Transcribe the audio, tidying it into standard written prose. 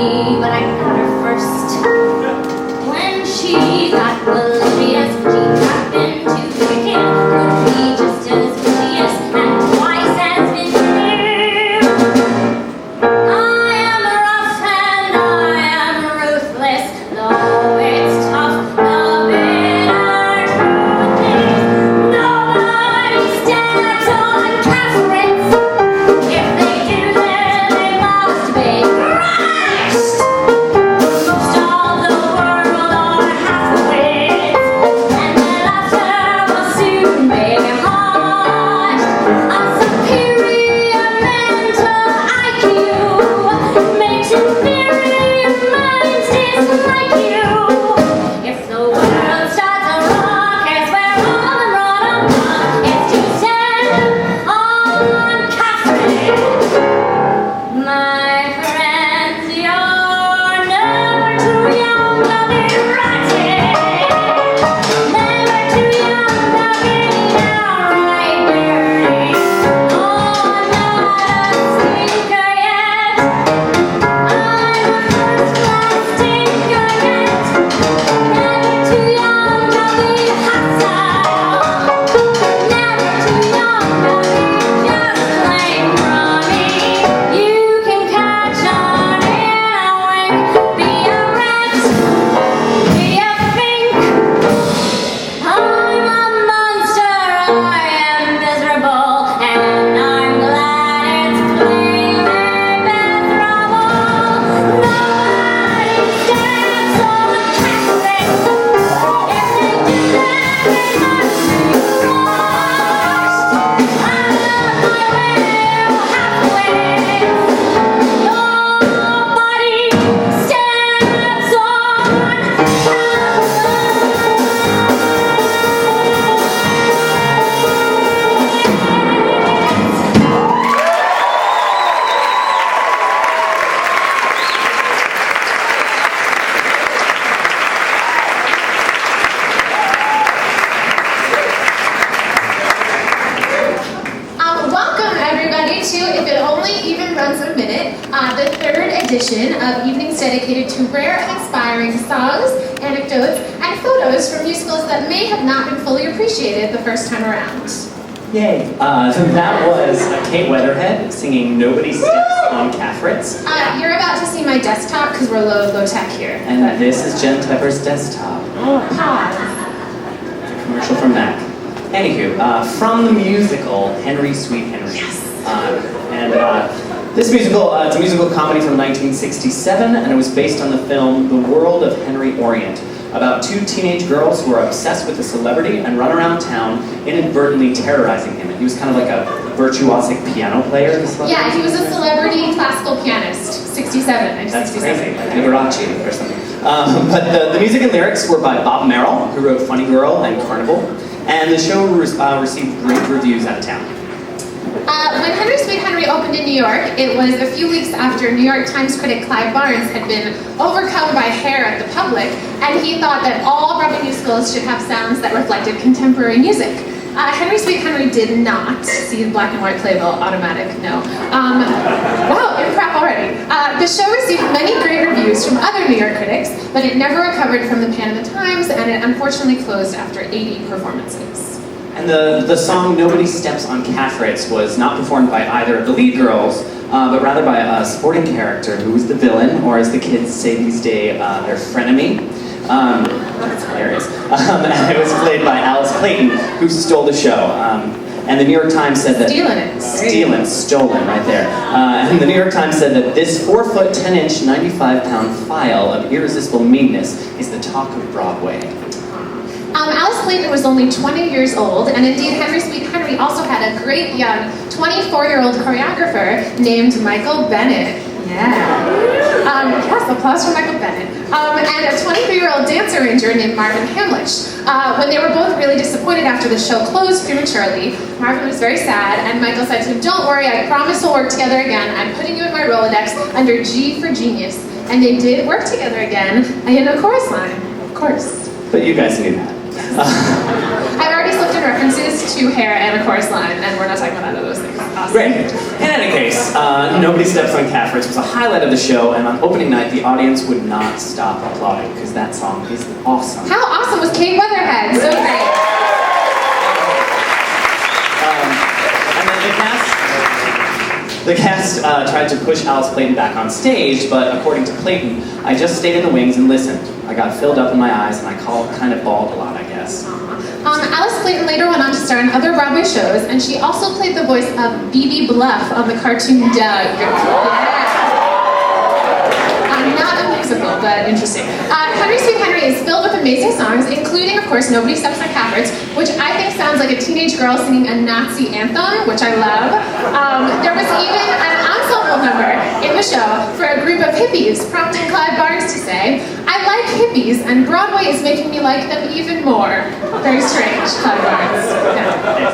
me, but I got her first. When she got malicious, she happened to kick in. Could be just as vicious and twice as vindictive. I am rough and I am ruthless, though it's tough, the bitter truth is nobody stands on Kafritz. If they do, then they must be crushed. Most of the world are half-wits, and their laughter will soon be hushed. A superior mental IQ makes inferior minds dislike you. If the world starts a rocket, we're all run amok. It's to stand on Kafritz. My friends, you're never too young to be ratted. Never too young to be downright dirty. Oh, not a stinker yet. I'm a first-class stinker yet. Never too young to be hostile. Never too young to be just plain crummy. You can catch on in a wink. Be a rat, be a fink. I'm a monster, I am miserable, and I'm glad it's plainly miserable. Nobody stands on Kafritz. If they do that, they must be crushed. I love my little half-wits. Nobody stands on Welcome everybody to If It Only Even Runs a Minute, the third edition of evenings dedicated to rare and inspiring songs, anecdotes, and photos from musicals that may have not been fully appreciated the first time around. Yay. So that was Kate Wetherhead singing Nobody Steps on Kafritz. You're about to see my desktop because we're low tech here. And this is Jen Tepper's desktop. Pause. Commercial from Mac. Anywho, from the musical Henry Sweet Henry. Yes. This musical, it's a musical comedy from 1967, and it was based on the film The World of Henry Orient, about two teenage girls who are obsessed with a celebrity and run around town inadvertently terrorizing him. And he was kind of like a virtuosic piano player. Yeah, he was a celebrity classical pianist, 67. That's crazy, like Liberace or something. But the music and lyrics were by Bob Merrill, who wrote Funny Girl and Carnival, and the show received great reviews out of town. When Henry Sweet Henry opened in New York, it was a few weeks after New York Times critic Clive Barnes had been overcome by hair at the public, and he thought that all Broadway musicals should have sounds that reflected contemporary music. Henry Sweet Henry did not see the black and white playbill, automatic, no. Wow, improv already. The show received many great reviews from other New York critics, but it never recovered from the pan of the times, and it unfortunately closed after 80 performances. And the song Nobody Steps on Kafritz was not performed by either of the lead girls, but rather by a supporting character who was the villain, or as the kids say these days, their frenemy. That's hilarious. And it was played by Alice Clayton, who stole the show. And the New York Times said that... Stolen, right there. And the New York Times said that this 4-foot, 10-inch, 95-pound file of irresistible meanness is the talk of Broadway. Alice Clayton was only 20 years old, and indeed Henry Sweet Henry also had a great young 24-year-old choreographer named Michael Bennett. Yeah. Yes, applause for Michael Bennett. And a 23-year-old dance arranger named Marvin Hamlish. When they were both really disappointed after the show closed prematurely, Marvin was very sad, and Michael said to him, "Don't worry, I promise we'll work together again. I'm putting you in my Rolodex under G for Genius." And they did work together again in a chorus line, of course. But you guys knew that. I've already slipped in references to hair and a chorus line, and we're not talking about either of those things. Awesome. Great. In any case, Nobody Steps on Kafritz was a highlight of the show, and on opening night, the audience would not stop applauding because that song is awesome. How awesome was Kate Wetherhead? So great. And then the cast tried to push Alice Clayton back on stage, but according to Clayton, I just stayed in the wings and listened. I got filled up in my eyes, and I kind of bawled a lot, I guess. Alice Clayton later went on to star in other Broadway shows, and she also played the voice of Bebe Bluff on the cartoon Doug. Yeah. Not a musical, but interesting. Henry Sweet Henry is filled with amazing songs, including, of course, Nobody Steps on Kafritz, which I think sounds like a teenage girl singing a Nazi anthem, which I love. There was even an ensemble number in the show for a group of hippies, prompting Clyde Barnes to say, "I like hippies, and Broadway is making me like them even more." Very strange, Clyde Barnes. Yeah.